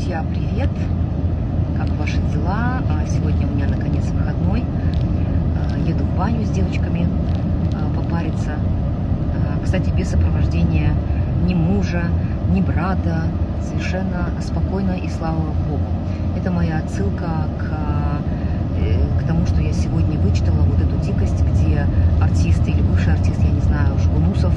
Друзья, привет! Как ваши дела? Сегодня у меня наконец выходной. Еду в баню с девочками попариться. Кстати, без сопровождения ни мужа, ни брата. Совершенно спокойно и слава Богу. Это моя отсылка к тому, что я сегодня вычитала вот эту дикость, где артист или бывший артист, я не знаю, Жгунусов,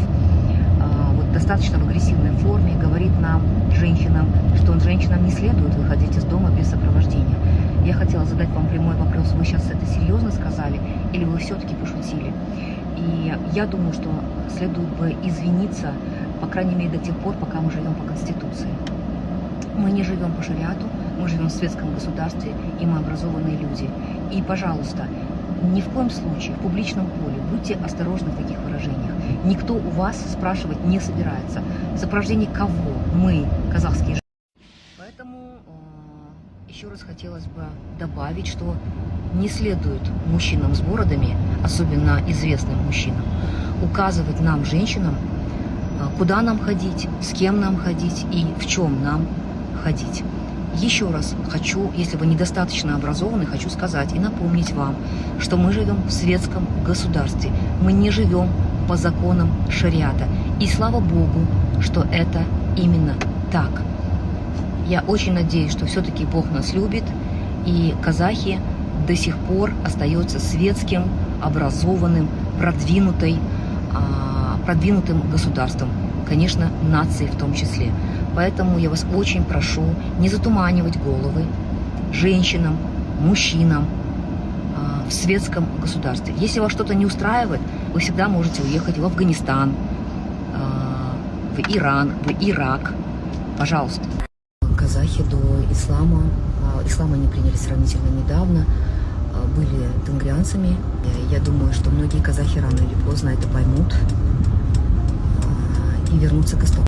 вот достаточно в агрессивной форме говорит нам, женщинам, что женщинам не следует выходить из дома без сопровождения. Я хотела задать вам прямой вопрос: вы сейчас это серьезно сказали или вы все-таки пошутили? И я думаю, что следует бы извиниться, по крайней мере, до тех пор, пока мы живем по Конституции. Мы не живем по шариату, мы живем в светском государстве, и мы образованные люди. И, пожалуйста, ни в коем случае в публичном поле будьте осторожны в таких выражениях. Никто у вас спрашивать не собирается. В сопровождении кого? Мы, казахские женщины. Поэтому еще раз хотелось бы добавить, что не следует мужчинам с бородами, особенно известным мужчинам, указывать нам, женщинам, куда нам ходить, с кем нам ходить и в чем нам ходить. Еще раз хочу, если вы недостаточно образованы, хочу сказать и напомнить вам, что мы живем в светском государстве. Мы не живем по законам шариата. И слава Богу, что это именно так. Я очень надеюсь, что все-таки Бог нас любит, и казахи до сих пор остаются светским, образованным, продвинутым государством. Конечно, нации в том числе. Поэтому я вас очень прошу не затуманивать головы женщинам, мужчинам в светском государстве. Если вас что-то не устраивает, вы всегда можете уехать в Афганистан, в Иран, в Ирак. Пожалуйста. Казахи до ислама они приняли сравнительно недавно, были тенгрианцами. Я думаю, что многие казахи рано или поздно это поймут и вернутся к истокам.